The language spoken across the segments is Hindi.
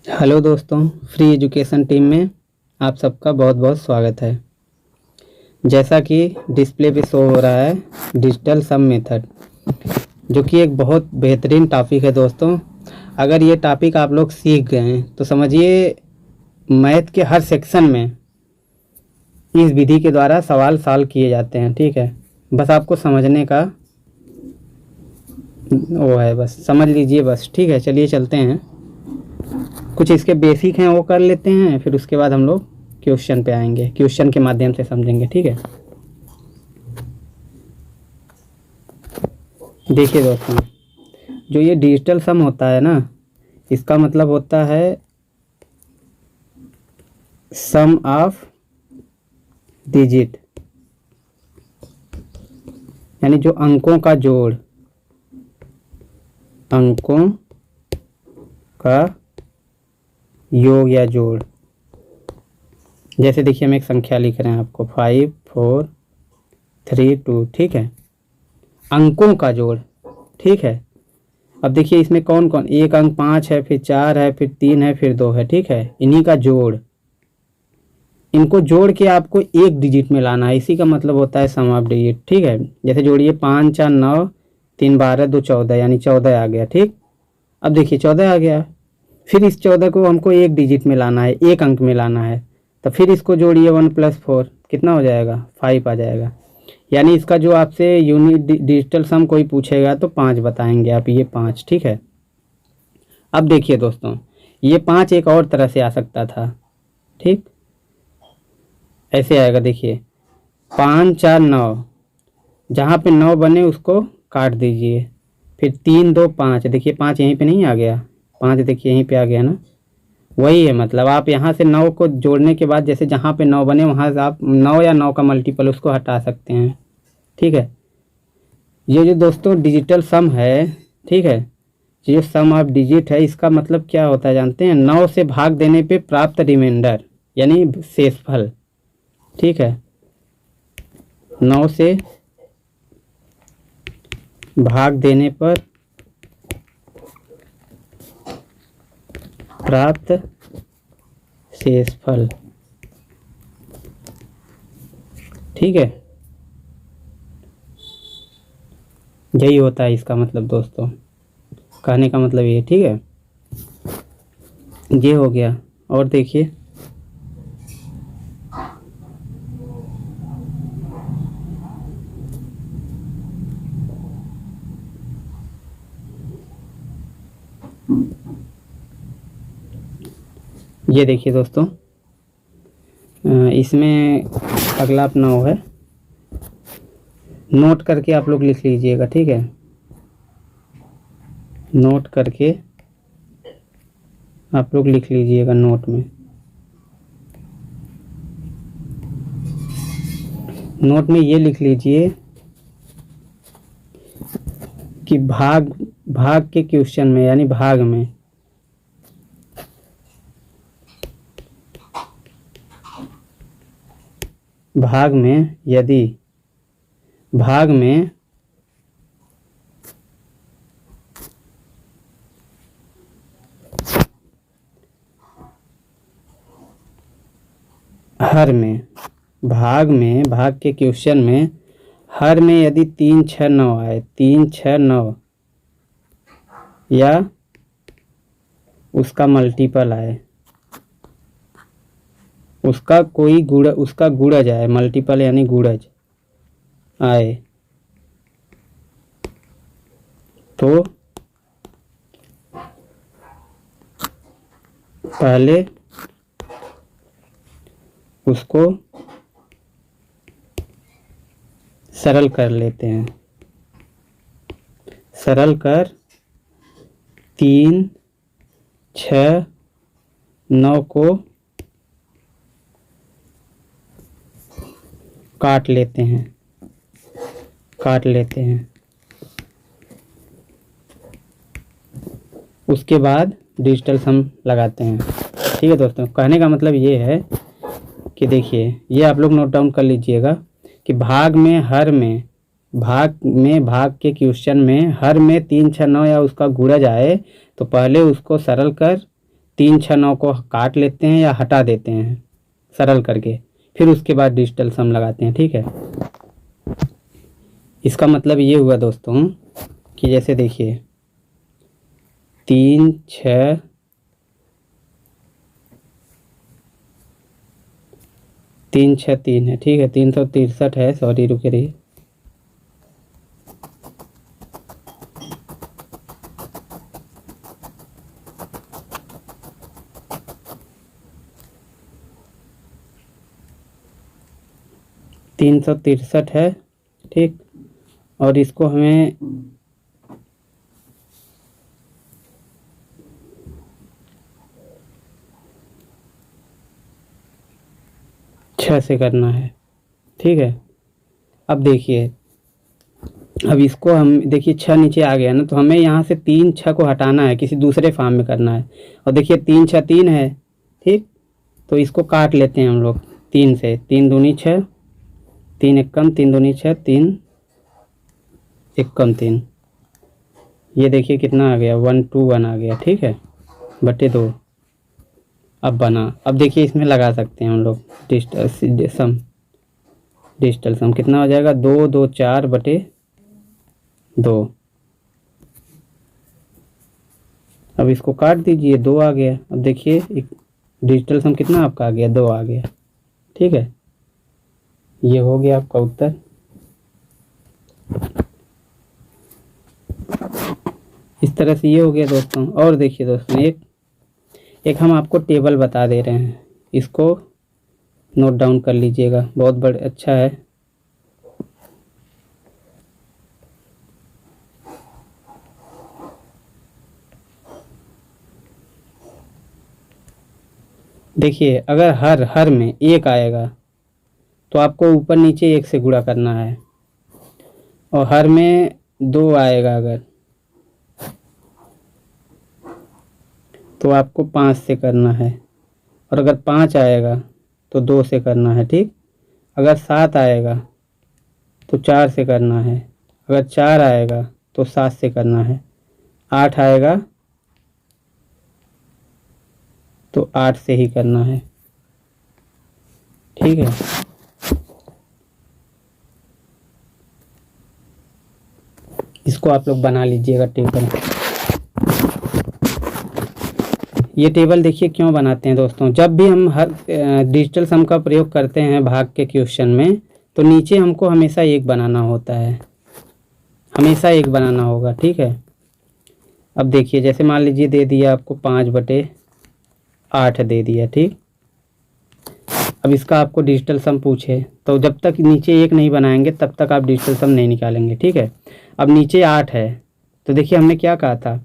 हेलो दोस्तों, फ्री एजुकेशन टीम में आप सबका बहुत बहुत स्वागत है। जैसा कि डिस्प्ले पे शो हो रहा है डिजिटल सम मेथड, जो कि एक बहुत बेहतरीन टॉपिक है दोस्तों। अगर ये टॉपिक आप लोग सीख गए हैं तो समझिए मैथ के हर सेक्शन में इस विधि के द्वारा सवाल सॉल्व किए जाते हैं। ठीक है, बस आपको समझने का वो है, बस समझ लीजिए बस। ठीक है, चलिए चलते हैं। कुछ इसके बेसिक हैं वो कर लेते हैं, फिर उसके बाद हम लोग क्वेश्चन पे आएंगे, क्वेश्चन के माध्यम से समझेंगे। ठीक है, देखिए दोस्तों, जो ये डिजिटल सम होता है ना, इसका मतलब होता है सम ऑफ डिजिट, यानी जो अंकों का जोड़, अंकों का योग या जोड़। जैसे देखिए हम एक संख्या लिख रहे हैं आपको 5 4 3 2। ठीक है, अंकों का जोड़। ठीक है, अब देखिए इसमें कौन कौन, एक अंक 5 है, फिर 4 है, फिर 3 है, फिर 2 है। ठीक है, इन्हीं का जोड़, इनको जोड़ के आपको एक डिजिट में लाना है। इसी का मतलब होता है सम ऑफ डिजिट। ठीक है, जैसे जोड़िए 5 4 9, 3 12 2 14, यानी 14 आ गया। ठीक, अब देखिए 14 आ गया, फिर इस 14 को हमको एक डिजिट में लाना है, एक अंक में लाना है। तो फिर इसको जोड़िए 1 + 4 कितना हो जाएगा, 5 आ जाएगा। यानी इसका जो आपसे यूनिट डिजिटल सम कोई पूछेगा तो 5 बताएंगे आप, ये 5। ठीक है, अब देखिए दोस्तों, ये 5 एक और तरह से आ सकता था। ठीक, ऐसे आएगा, देखिए 5 4 9, जहाँ पे 9 बने उसको काट दीजिए, फिर 3 2 5। देखिए 5 यहीं पे नहीं आ गया, 5 देखिए यहीं पे आ गया ना। वही है, मतलब आप यहाँ से 9 को जोड़ने के बाद जैसे जहाँ पे 9 बने वहाँ से आप 9 या 9 का मल्टीपल उसको हटा सकते हैं। ठीक है, ये जो दोस्तों डिजिटल सम है, ठीक है, ये सम ऑफ डिजिट है, इसका मतलब क्या होता है जानते हैं? 9 से भाग देने पे प्राप्त रिमाइंडर, यानी शेषफल। ठीक है, 9 से भाग देने पर प्राप्त शेषफल। ठीक है, यही होता है इसका मतलब दोस्तों, कहने का मतलब ये। ठीक है, ये हो गया। और देखिए ये देखिए दोस्तों, इसमें अगला अपना वो है, नोट करके आप लोग लिख लीजिएगा। ठीक है, नोट करके आप लोग लिख लीजिएगा नोट में। नोट में ये लिख लीजिए कि भाग भाग के क्वेश्चन में, यानी भाग में, भाग में यदि भाग में हर में, भाग के क्वेश्चन में हर में यदि 3 6 9 आए, 3 6 9, या उसका मल्टीपल आए, उसका कोई उसका गुणज आए, मल्टीपल यानी गुणज आए, तो पहले उसको सरल कर लेते हैं। सरल कर 3 6 9 को काट लेते हैं, उसके बाद डिजिटल सम लगाते हैं। ठीक है दोस्तों, कहने का मतलब ये है कि देखिए, ये आप लोग नोट डाउन कर लीजिएगा कि भाग में हर में, भाग के क्वेश्चन में हर में 3 6 9 या उसका गुणज आए तो पहले उसको सरल कर 3 6 9 को काट लेते हैं या हटा देते हैं सरल करके, फिर उसके बाद डिजिटल सम लगाते हैं। ठीक है, इसका मतलब ये हुआ दोस्तों कि जैसे देखिए 3 6 3 6 3 है। ठीक है, 363 है, सॉरी रुके रही। तीन सौ तिरसठ है। ठीक, और इसको हमें छः से करना है। ठीक है, अब देखिए, अब इसको हम देखिए 6 नीचे आ गया ना, तो हमें यहाँ से 3 6 को हटाना है, किसी दूसरे फॉर्म में करना है। और देखिए 3 6 3 है। ठीक, तो इसको काट लेते हैं हम लोग 3 से। 3 दूनी 6, 3 एक कम, 3 दूनी 6, 3 एक कम 3। ये देखिए कितना आ गया, 1 2 1 आ गया। ठीक है, बटे 2 अब बना। अब देखिए इसमें लगा सकते हैं हम लोग डिजिटल सम कितना हो जाएगा, 2 2 4 बटे 2। अब इसको काट दीजिए, 2 आ गया। अब देखिए डिजिटल सम कितना आपका आ गया, 2 आ गया। ठीक है, ये हो गया आपका उत्तर। इस तरह से ये हो गया दोस्तों। और देखिए दोस्तों, एक हम आपको टेबल बता दे रहे हैं, इसको नोट डाउन कर लीजिएगा, बहुत बड़ा अच्छा है। देखिए अगर हर में 1 आएगा तो आपको ऊपर नीचे 1 से गुणा करना है, और हर में 2 आएगा अगर, तो आपको 5 से करना है। और अगर 5 आएगा तो 2 से करना है। ठीक, अगर 7 आएगा तो 4 से करना है। अगर 4 आएगा तो 7 से करना है। 8 आएगा तो 8 से ही करना है। ठीक है, इसको आप लोग बना लीजिएगा टेबल। ये टेबल देखिए क्यों बनाते हैं दोस्तों, जब भी हम हर डिजिटल सम का प्रयोग करते हैं भाग के क्वेश्चन में, तो नीचे हमको हमेशा 1 बनाना होता है, हमेशा 1 बनाना होगा। ठीक है, अब देखिए जैसे मान लीजिए दे दिया आपको 5 बटे 8 दे दिया। ठीक, अब इसका आपको डिजिटल सम पूछे तो जब तक नीचे 1 नहीं बनाएंगे तब तक आप डिजिटल सम नहीं निकालेंगे। ठीक है, अब नीचे 8 है, तो देखिए हमने क्या कहा था,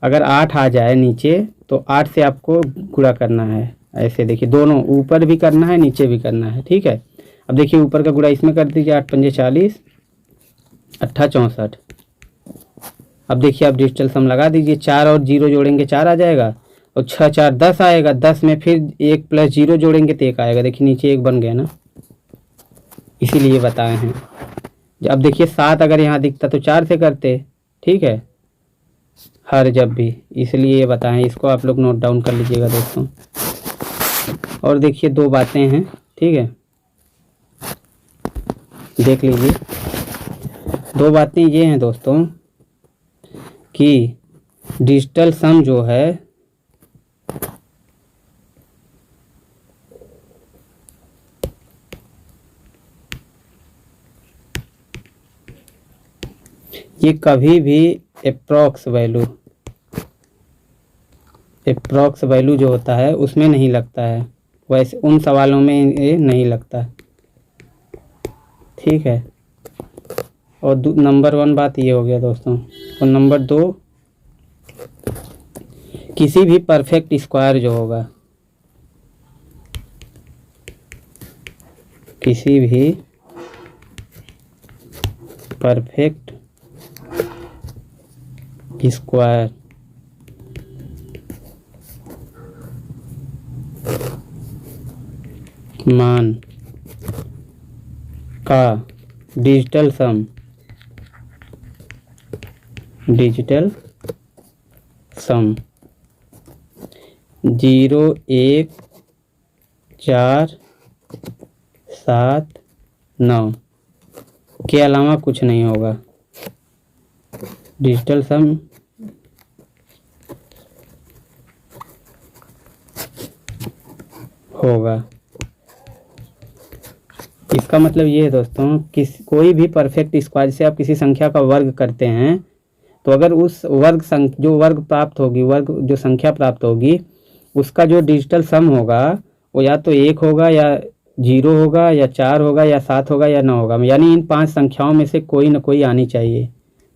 अगर 8 आ जाए नीचे तो 8 से आपको गुणा करना है। ऐसे देखिए दोनों ऊपर भी करना है, नीचे भी करना है। ठीक है, अब देखिए ऊपर का गुणा इसमें कर दीजिए, 8 पंजे 40, 8 64। अब देखिए आप डिजिटल सम लगा दीजिए, 4 और 0 जोड़ेंगे 4 आ जाएगा, और 6 4 10 आएगा, 10 में फिर 1 प्लस 0 जोड़ेंगे तो 1 आएगा। देखिए नीचे 1 बन गया ना, इसीलिए बताए हैं। अब देखिए 7 अगर यहाँ दिखता तो 4 से करते। ठीक है, हर जब भी, इसलिए ये बताएं, इसको आप लोग नोट डाउन कर लीजिएगा दोस्तों। और देखिए 2 बातें हैं। ठीक है, देख लीजिए 2 बातें ये हैं दोस्तों कि डिजिटल सम जो है ये कभी भी अप्रॉक्स वैल्यू जो होता है उसमें नहीं लगता है, वैसे उन सवालों में ये नहीं लगता। ठीक है, और नंबर 1 बात ये हो गया दोस्तों। और नंबर 2, किसी भी परफेक्ट स्क्वायर जो होगा, किसी भी परफेक्ट स्क्वायर मान का डिजिटल सम 0 1 4 7 9 के अलावा कुछ नहीं होगा। डिजिटल सम होगा। इसका मतलब ये है दोस्तों, कोई भी परफेक्ट स्क्वायर से आप किसी संख्या का वर्ग करते हैं तो अगर उस जो वर्ग प्राप्त होगी, जो संख्या प्राप्त होगी, उसका जो डिजिटल सम होगा वो या तो 1 होगा या 0 होगा या 4 होगा या 7 होगा या 9 होगा। यानी इन 5 संख्याओं में से कोई ना कोई आनी चाहिए,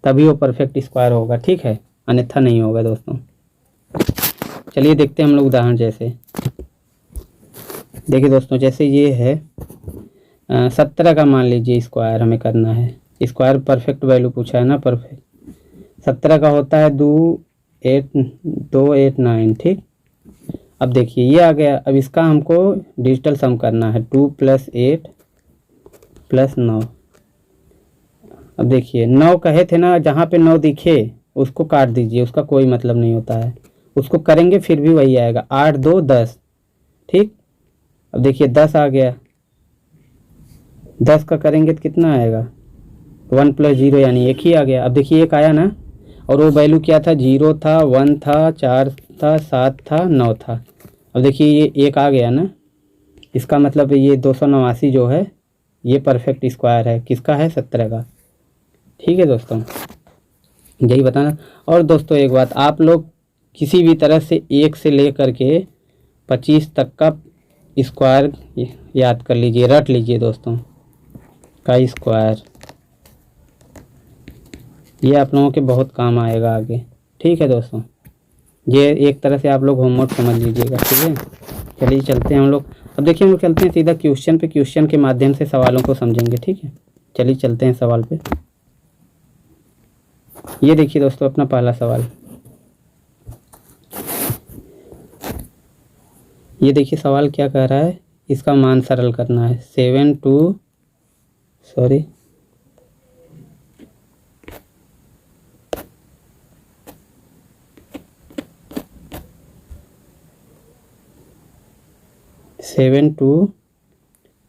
तभी वो परफेक्ट स्क्वायर होगा। ठीक है, अन्यथा नहीं होगा दोस्तों। चलिए देखते हैं हम लोग उदाहरण। जैसे देखिए दोस्तों, जैसे ये है 17 का मान लीजिए स्क्वायर हमें करना है। स्क्वायर परफेक्ट वैल्यू पूछा है ना, परफेक्ट 17 का होता है 289। ठीक, अब देखिए ये आ गया। अब इसका हमको डिजिटल सम करना है 2 + 8 + 9। अब देखिए 9 कहे थे ना, जहाँ पे 9 दिखे उसको काट दीजिए, उसका कोई मतलब नहीं होता है। उसको करेंगे फिर भी वही आएगा, 8 2 10। ठीक, अब देखिए 10 आ गया। 10 का करेंगे तो कितना आएगा, 1 + 0 यानी 1 ही आ गया। अब देखिए 1 आया ना, और वो वैल्यू क्या था, 0 था, 1 था, 4 था, 7 था, 9 था। अब देखिए ये 1 आ गया ना, इसका मतलब ये 289 जो है ये परफेक्ट स्क्वायर है। किसका है, 17 का। ठीक है दोस्तों, यही बताना। और दोस्तों एक बात, आप लोग किसी भी तरह से 1 से लेकर के 25 तक का स्क्वायर याद कर लीजिए, रट लीजिए दोस्तों, का स्क्वायर। ये आप लोगों के बहुत काम आएगा आगे। ठीक है दोस्तों, ये एक तरह से आप लोग होमवर्क समझ लीजिएगा। ठीक है, चलिए चलते हैं हम लोग। अब देखिए हम लोग चलते हैं सीधा क्वेश्चन पे, क्वेश्चन के माध्यम से सवालों को समझेंगे। ठीक है, चलिए चलते हैं सवाल पे। ये देखिए दोस्तों अपना पहला सवाल, ये देखिए सवाल क्या कह रहा है, इसका मान सरल करना है। 7 2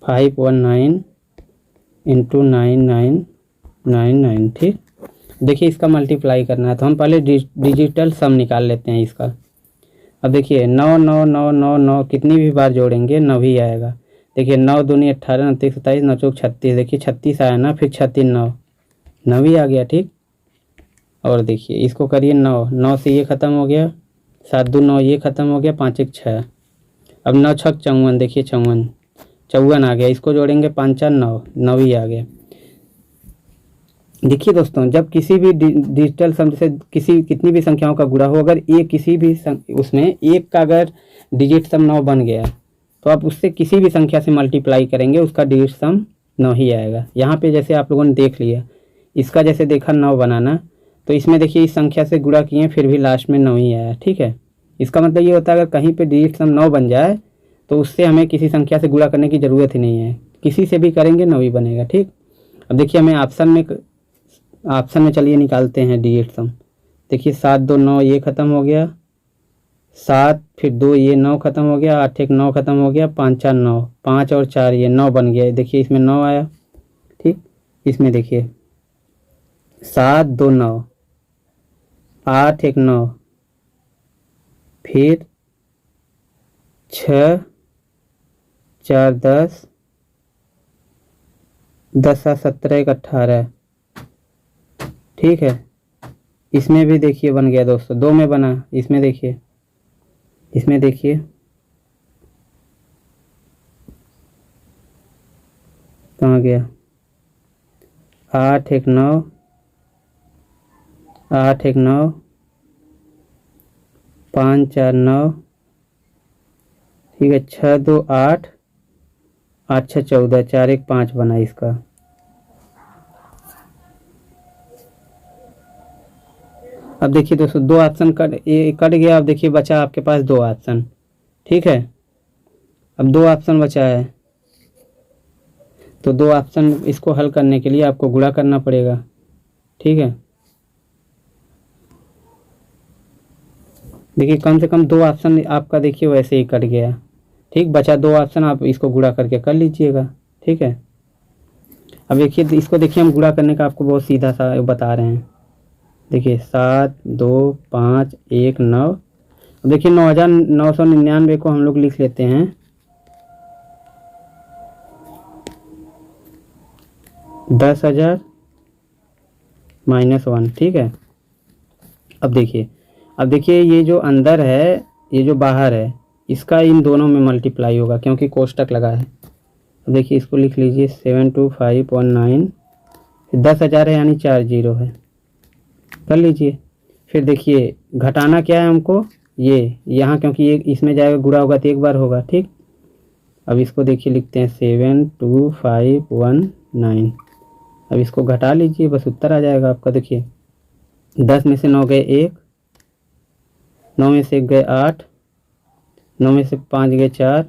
519 × 9999। ठीक, देखिए इसका मल्टीप्लाई करना है तो हम पहले डिजिटल सम निकाल लेते हैं इसका। अब देखिए 9 9 9 9 9 कितनी भी बार जोड़ेंगे 9 ही आएगा। देखिए 9 दूनी 18, 29 27, 9 चौक 36। देखिए 36 आया ना, फिर 36 9 ही आ गया। ठीक, और देखिए इसको करिए 9 से ये ख़त्म हो गया, 7 2 9 ये ख़त्म हो गया, 5 1 6। अब 9 छक 54, देखिए 54 आ गया। इसको जोड़ेंगे 5 4 9 ही आ गया। देखिए दोस्तों, जब किसी भी डिजिटल सम से कितनी भी संख्याओं का गुणा हो, अगर एक किसी भी उसमें एक का अगर डिजिट सम 9 बन गया तो आप उससे किसी भी संख्या से मल्टीप्लाई करेंगे, उसका डिजिट सम 9 ही आएगा। यहाँ पे जैसे आप लोगों ने देख लिया, इसका जैसे देखा 9 बनाना, तो इसमें देखिए इस संख्या से गुणा किए फिर भी लास्ट में 9 ही आया। ठीक है, इसका मतलब ये होता है अगर कहीं पे डिजिट सम 9 बन जाए तो उससे हमें किसी संख्या से गुणा करने की ज़रूरत ही नहीं है, किसी से भी करेंगे 9 ही बनेगा। ठीक, अब देखिए हमें ऑप्शन में चलिए निकालते हैं डिजिट सम। देखिए 7 2 9 ये ख़त्म हो गया, 7 फिर 2 ये 9 ख़त्म हो गया, 8 1 9 ख़त्म हो गया, 5 4 9, 5 और 4 ये 9 बन गया। देखिए इसमें 9 आया। ठीक, इसमें देखिए 7 2 9, 8 1 9, फिर 6 4 10, 10 7 17 1 18। ठीक है, इसमें भी देखिए बन गया दोस्तों, 2 में बना। इसमें देखिए कहाँ गया, 8 1 9, 8 1 9, 5 4 9। ठीक है, 6 2 8, 8 6 14, 4 1 5 बना इसका। अब देखिए दोस्तों 2 ऑप्शन कट गया। अब देखिए बचा आपके पास 2 ऑप्शन। ठीक है, अब 2 ऑप्शन बचा है, तो 2 ऑप्शन इसको हल करने के लिए आपको गुणा करना पड़ेगा। ठीक है, देखिए कम से कम 2 ऑप्शन आपका देखिए वैसे ही कट गया। ठीक, बचा 2 ऑप्शन, आप इसको गुणा करके कर लीजिएगा। ठीक है, अब देखिए इसको देखिए हम गुणा करने का आपको बहुत सीधा सा बता रहे हैं। देखिए 7 2 5 1 9। अब देखिए 9,999 को हम लोग लिख लेते हैं 10,000 -1। ठीक है, अब देखिए ये जो अंदर है ये जो बाहर है इसका इन दोनों में मल्टीप्लाई होगा क्योंकि कोष्टक लगा है। अब देखिए इसको लिख लीजिए 72519, 10,000 है यानी 4 जीरो है, कर लीजिए। फिर देखिए घटाना क्या है हमको, ये यहाँ क्योंकि ये इसमें जाएगा गुणा होगा तो एक बार होगा। ठीक, अब इसको देखिए लिखते हैं 72519। अब इसको घटा लीजिए, बस उत्तर आ जाएगा आपका। देखिए 10 में से 9 गए 1, 9 में से 1 गए 8, 9 में से 5 गए 4,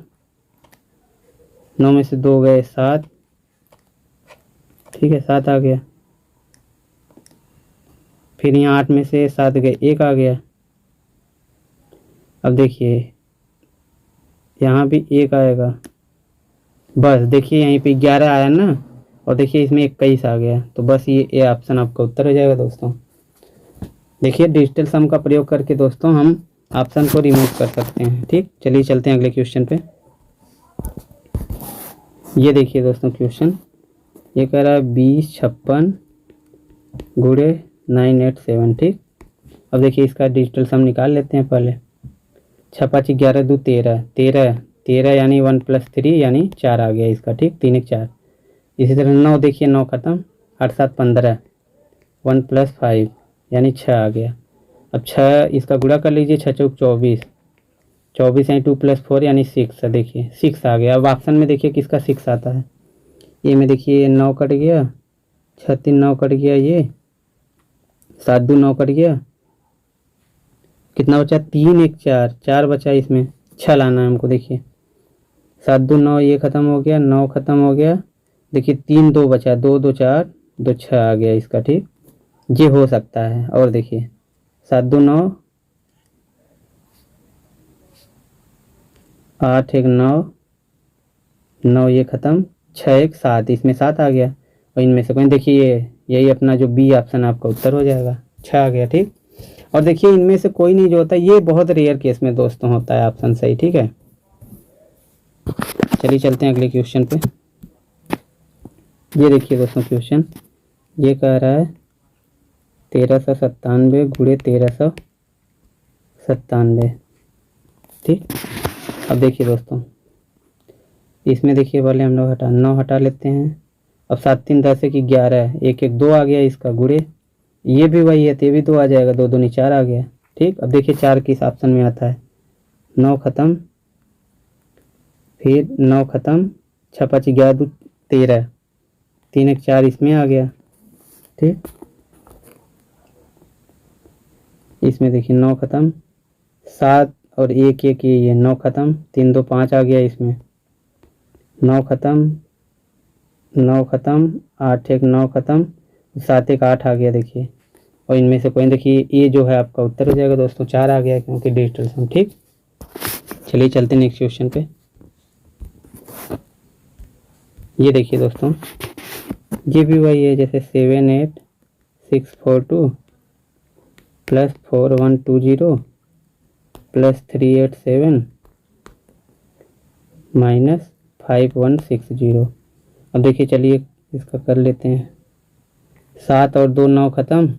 9 में से 2 गए 7। ठीक है, 7 आ गया। फिर यहाँ 8 में से 7 गए 1 आ गया। अब देखिए यहाँ भी 1 आएगा, बस देखिए यहीं पे 11 आया ना, और देखिए इसमें 21 आ गया, तो बस ये ऑप्शन आपका उत्तर हो जाएगा दोस्तों। देखिए डिजिटल सम का प्रयोग करके दोस्तों हम ऑप्शन को रिमूव कर सकते हैं। ठीक, चलिए चलते हैं अगले क्वेश्चन पे। ये देखिए दोस्तों क्वेश्चन, ये कह रहा है 2056 गुणे 987। ठीक, अब देखिए इसका डिजिटल सम निकाल लेते हैं पहले। 6 5 11 2 13, 13 यानी 1 + 3 यानी 4 आ गया इसका। ठीक, 3 1 4। इसी तरह 9 देखिए 9 खत्म, 8 7 15, 1 + 5 यानी 6 आ गया। अब 6 इसका गुणा कर लीजिए, 6 चौक 24, 24 यानी 2 + 4 यानी 6 है। देखिए 6 आ गया। अब ऑप्शन में देखिए किसका 6 आता है, ये में देखिए 9 कट गया, 6 3 9 कट गया, ये 7 2 9 कट गया, कितना बचा 3 1 4, 4 बचा, इसमें 6 लाना है हमको। देखिए 7 2 9, ये ख़त्म हो गया, 9 ख़त्म हो गया। देखिए 3 2 बचा, 2 2 4 2 6 आ गया इसका। ठीक, ये हो सकता है। और देखिए 7 2 9, 8 1 9, 9 ये ख़त्म, 6 1 7, इसमें 7 आ गया, और इनमें से कोई देखिए यही अपना जो बी ऑप्शन आपका उत्तर हो जाएगा, 6 आ गया। ठीक, और देखिए इनमें से कोई नहीं जो होता, ये बहुत रेयर केस में दोस्तों होता है ऑप्शन सही। ठीक है, चलिए चलते हैं अगले क्वेश्चन पे। ये देखिए दोस्तों क्वेश्चन, ये कह रहा है 1397 गुणे 1397। ठीक, अब देखिए दोस्तों इसमें देखिए पहले हम लोग 9 हटा लेते हैं। अब 7 3 10 1 11, 1 1 2 आ गया इसका गुणे, ये भी वही है तो ये भी 2 आ जाएगा, 2 2 4 आ गया। ठीक, अब देखिए 4 किस ऑप्शन में आता है, 9 ख़त्म, फिर 9 ख़त्म, 6 5 11 2 13, 3 1 4 इसमें आ गया। ठीक, इसमें देखिए 9 ख़त्म, 7 और 1 1 ये 9 ख़त्म, 3 2 5 आ गया, इसमें 9 ख़त्म, 9 ख़त्म, 8 1 9 ख़त्म, 7 1 8 आ गया। देखिए, और इनमें से कोई देखिए ये जो है आपका उत्तर हो जाएगा दोस्तों, 4 आ गया क्योंकि डिजिटल सम। ठीक, चलिए चलते हैं नेक्स्ट क्वेश्चन पे। ये देखिए दोस्तों, ये भी वही है जैसे 78642 + 4120 + 387 - 5160। अब देखिए चलिए इसका कर लेते हैं। 7 और 2 9 ख़त्म,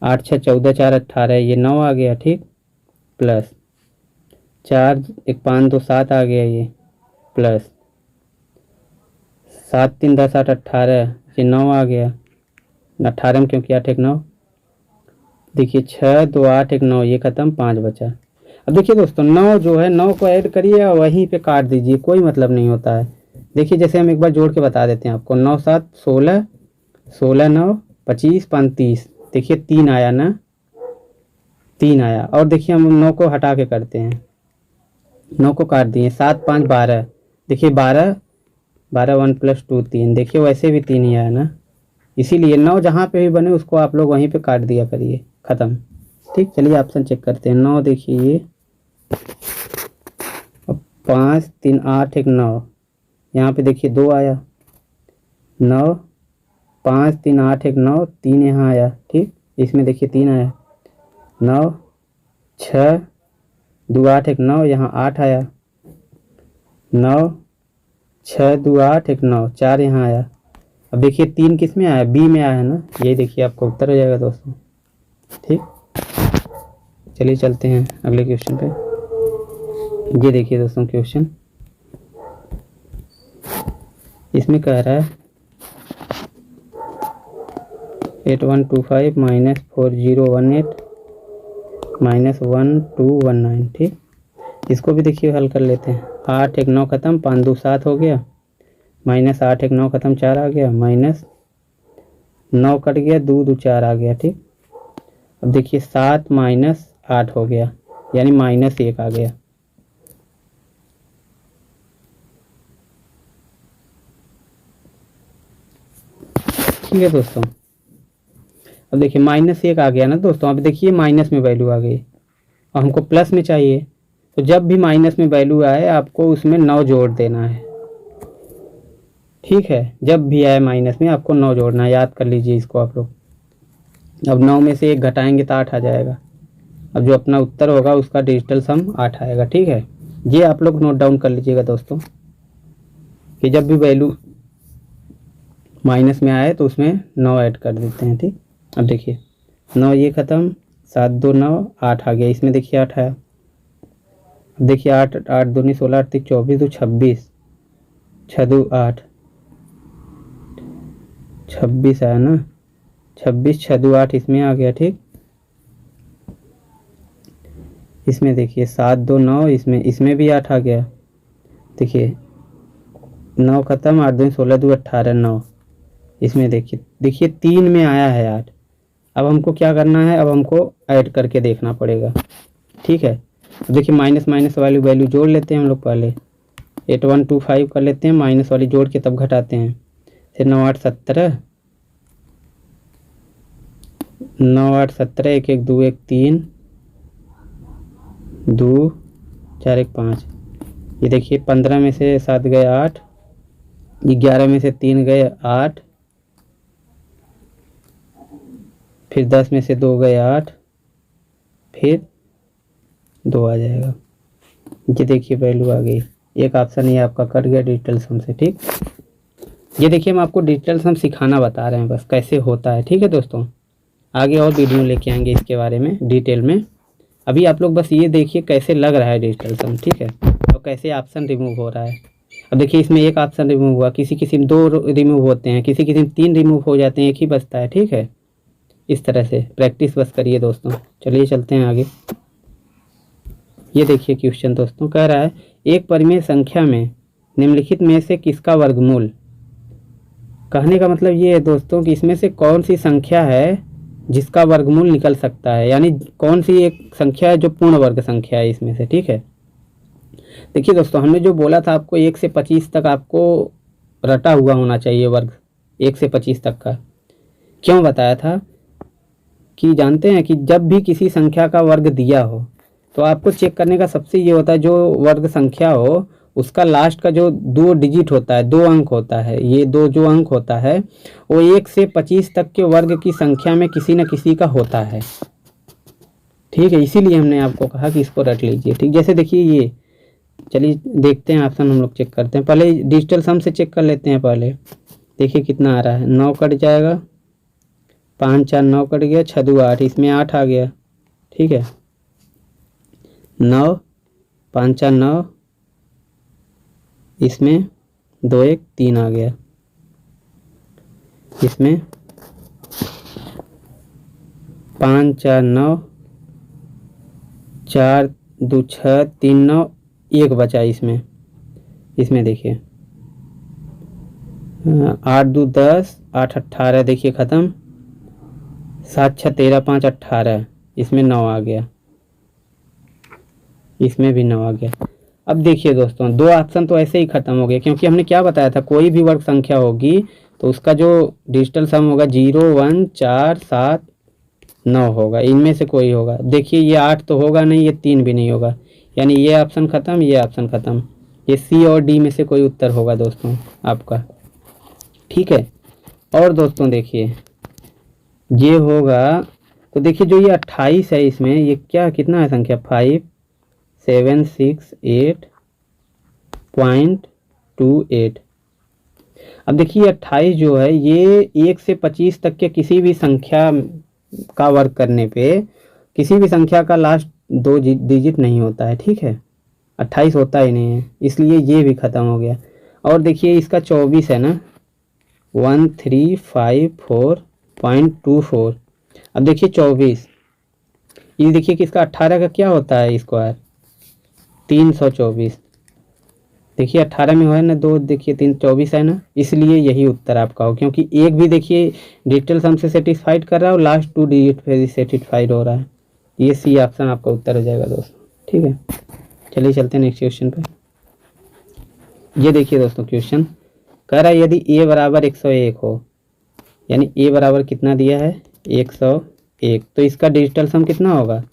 8 6 14 4 18, ये 9 आ गया। ठीक, प्लस 4 1 5 2 7 आ गया, ये प्लस 7 3 10 8 18, ये 9 आ गया, 18 में क्योंकि 8 1 9। देखिए 6 2 8 1 9, ये ख़त्म, 5 बचा। अब देखिए दोस्तों 9 जो है 9 को ऐड करिए और वहीं पे काट दीजिए, कोई मतलब नहीं होता है। देखिए जैसे हम एक बार जोड़ के बता देते हैं आपको, 9 7 16, 16 9 25 5 30, देखिए 3 आया ना, 3 आया। और देखिए हम 9 को हटा के करते हैं, 9 को काट दिए, 7 5 12, देखिए 12 12 1 + 2 3, देखिए वैसे भी 3 ही आया ना, इसीलिए 9 जहाँ पे भी बने उसको आप लोग वहीं पे काट दिया करिए, ख़त्म। ठीक, चलिए ऑप्शन चेक करते हैं। 9 देखिए ये, अब 5 3 8 1 9, यहाँ पे देखिए 2 आया, 9 5 3 8 1 9, 3 यहाँ आया। ठीक, इसमें देखिए 3 आया, 9 6 2 8 1 9, यहाँ 8 आया, 9 6 2 8 1 9, 4 यहाँ आया। अब देखिए 3 किस में आया, बी में आया है ना, यही देखिए आपका उत्तर हो जाएगा दोस्तों। ठीक, चलिए चलते हैं अगले क्वेश्चन पे। ये देखिए दोस्तों क्वेश्चन, इसमें कह रहा है 8125 माइनस 4018 माइनस 1219। ठीक, इसको भी देखिए हल कर लेते हैं। 8 1 9 खत्म, 5 2 7 हो गया, माइनस 8 1 9 खत्म, 4 आ गया, माइनस 9 कट गया, 2 2 4 आ गया। ठीक, अब देखिए 7 माइनस 8 हो गया, यानी माइनस 1 आ गया। ठीक है दोस्तों, अब देखिए माइनस 1 आ गया ना दोस्तों। अब देखिए माइनस में वैल्यू आ गई और हमको प्लस में चाहिए, तो जब भी माइनस में वैल्यू आए आपको उसमें 9 जोड़ देना है। ठीक है, जब भी आए माइनस में आपको 9 जोड़ना है, याद कर लीजिए इसको आप लोग। अब 9 में से 1 घटाएंगे तो 8 आ जाएगा। अब जो अपना उत्तर होगा उसका डिजिटल सम 8 आएगा। ठीक है, ये आप लोग नोट डाउन कर लीजिएगा दोस्तों कि जब भी वैल्यू माइनस में आए तो उसमें 9 ऐड कर देते हैं। ठीक, अब देखिए 9 ये ख़त्म, 7 2 9, 8 आ गया, इसमें देखिए 8 आया। अब देखिए 8 8 दूनी 16, 8 3 24, 2 26, 6 2 8, 26 आया ना, 26 6 2 8 इसमें आ गया। ठीक, इसमें देखिए 7 2 9, इसमें भी 8 आ गया। देखिए 9 खत्म, 8 2 16, 2 18 9, इसमें देखिए 3 में आया है 8। अब हमको क्या करना है, अब हमको ऐड करके देखना पड़ेगा। ठीक है, अब देखिए माइनस माइनस वाली वैल्यू जोड़ लेते हैं हम लोग पहले। 8125 कर लेते हैं, माइनस वाली जोड़ के तब घटाते हैं। फिर 9 8 17, 9 8 17, 1 1 2 1 3 2 4 1 5। ये देखिए 15 में से 7 गए 8, 11 में से 3 गए 8, फिर 10 में से 2 गए 8, फिर 2 आ जाएगा। ये देखिए वैल्यू आ गई। एक ऑप्शन ये आपका कट गया डिजिटल सम से। ठीक, ये देखिए हम आपको डिजिटल सम सिखाना बता रहे हैं बस कैसे होता है। ठीक है दोस्तों, आगे और वीडियो लेके आएंगे इसके बारे में डिटेल में। अभी आप लोग बस ये देखिए कैसे लग रहा है डिजिटल सम। ठीक है, और कैसे ऑप्शन रिमूव हो रहा है। अब देखिए इसमें एक ऑप्शन रिमूव हुआ, किसी में 2 रिमूव होते हैं, किसी में 3 रिमूव हो जाते हैं, एक ही बचता है। ठीक है, इस तरह से प्रैक्टिस बस करिए दोस्तों। चलिए चलते हैं आगे। ये देखिए क्वेश्चन दोस्तों, कह रहा है एक परिमेय संख्या में निम्नलिखित में से किसका वर्गमूल। कहने का मतलब ये है दोस्तों कि इसमें से कौन सी संख्या है जिसका वर्गमूल निकल सकता है, यानी कौन सी एक संख्या है जो पूर्ण वर्ग संख्या है इसमें से। ठीक है, देखिए दोस्तों हमने जो बोला था आपको 1 से 25 तक आपको रटा हुआ होना चाहिए वर्ग, 1 से 25 तक का। क्यों बताया था कि जानते हैं कि जब भी किसी संख्या का वर्ग दिया हो तो आपको चेक करने का सबसे ये होता है, जो वर्ग संख्या हो उसका लास्ट का जो 2 डिजिट होता है, 2 अंक होता है, ये 2 जो अंक होता है वो 1 से 25 तक के वर्ग की संख्या में किसी न किसी का होता है। ठीक है, इसीलिए हमने आपको कहा कि इसको रट लीजिए। ठीक, जैसे देखिए ये, चलिए देखते हैं ऑप्शन हम लोग चेक करते हैं। पहले डिजिटल सम से चेक कर लेते हैं। पहले देखिए कितना आ रहा है, 9 कट जाएगा, 5 4 9 कट गया, 6 2 8, इसमें 8 आ गया। ठीक है, 9 5 4 9, इसमें 2 1 3 आ गया, इसमें 5 4 9, 4 2 6 3 9, 1 बचा इसमें देखिए 8 2 10, 8 18, देखिए ख़त्म, 7 6 13 5 18, इसमें 9 आ गया, इसमें भी 9 आ गया। अब देखिए दोस्तों 2 ऑप्शन तो ऐसे ही ख़त्म हो गए, क्योंकि हमने क्या बताया था, कोई भी वर्ग संख्या होगी तो उसका जो डिजिटल सम होगा 0 1 4 7 9 होगा, इनमें से कोई होगा। देखिए ये 8 तो होगा नहीं, ये 3 भी नहीं होगा, यानी ये ऑप्शन ख़त्म, ये ऑप्शन ख़त्म। ये सी और डी में से कोई उत्तर होगा दोस्तों आपका, ठीक है। और दोस्तों देखिए ये होगा, तो देखिए जो ये 28 है इसमें ये क्या कितना है संख्या, 5768.28। अब देखिए 28 जो है ये 1 से 25 तक के किसी भी संख्या का वर्ग करने पे किसी भी संख्या का लास्ट 2 डिजिट नहीं होता है, ठीक है। 28 होता ही नहीं है, इसलिए ये भी ख़त्म हो गया। और देखिए इसका 24 है ना, 1354.24। अब देखिए 24, ये देखिए कि इसका 18 का क्या होता है स्क्वायर, 324। देखिए 18 में है ना 2, देखिए 324 है ना, इसलिए यही उत्तर आपका हो, क्योंकि एक भी देखिए डिजिटल सम से सेटिस्फाइड कर रहा है और लास्ट 2 डिजिट पे सेटिस्फाइड हो रहा है। ये सी ऑप्शन आपका उत्तर हो जाएगा दोस्तों, ठीक है। चलिए चलते हैं नेक्स्ट क्वेश्चन पे। ये देखिए दोस्तों क्वेश्चन कह रहा है यदि a बराबर 101 हो, यानी a बराबर कितना दिया है 101, तो इसका डिजिटल सम कितना होगा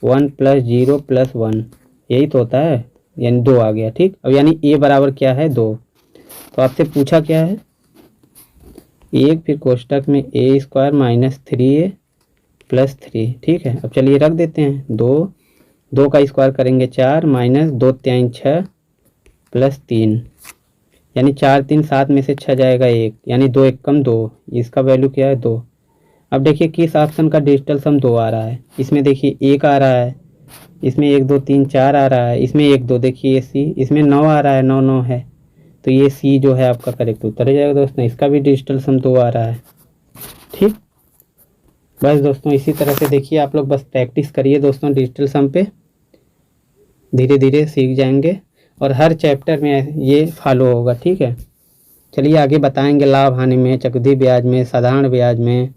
1 + 0 + 1, यही तो होता है, यानी 2 आ गया, ठीक। अब यानी a बराबर क्या है 2, तो आपसे पूछा क्या है 1 फिर कोष्टक में a² - 3a + 3, ठीक है। अब चलिए रख देते हैं 2 का स्क्वायर करेंगे 4 -2 × 3 = 6 + 3, यानी 4 3 7 में से 6 जाएगा 1, यानी 2 1 कम 2, इसका वैल्यू क्या है 2। अब देखिए किस ऑप्शन का डिजिटल सम 2 आ रहा है, इसमें देखिए 1 आ रहा है, इसमें 1 2 3 4 आ रहा है, इसमें 1 2 देखिए ये सी, इसमें 9 आ रहा है, 9 9 है, तो ये सी जो है आपका करेक्ट उत्तर हो जाएगा दोस्तों। इसका भी डिजिटल सम 2 आ रहा है, ठीक। बस दोस्तों इसी तरह से देखिए आप लोग बस प्रैक्टिस करिए दोस्तों डिजिटल सम पे, धीरे धीरे सीख जाएंगे और हर चैप्टर में ये फॉलो होगा, ठीक है। चलिए आगे बताएंगे लाभ हानि में, चक्रवृद्धि ब्याज में, साधारण ब्याज में,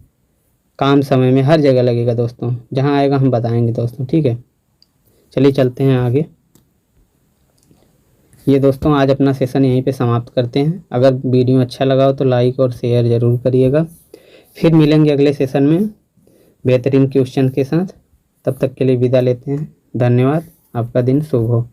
काम समय में, हर जगह लगेगा दोस्तों, जहाँ आएगा हम बताएंगे दोस्तों, ठीक है। चलिए चलते हैं आगे। ये दोस्तों आज अपना सेशन यहीं पे समाप्त करते हैं। अगर वीडियो अच्छा लगा हो तो लाइक और शेयर ज़रूर करिएगा। फिर मिलेंगे अगले सेशन में बेहतरीन क्वेश्चन के साथ, तब तक के लिए विदा लेते हैं। धन्यवाद, आपका दिन शुभ हो।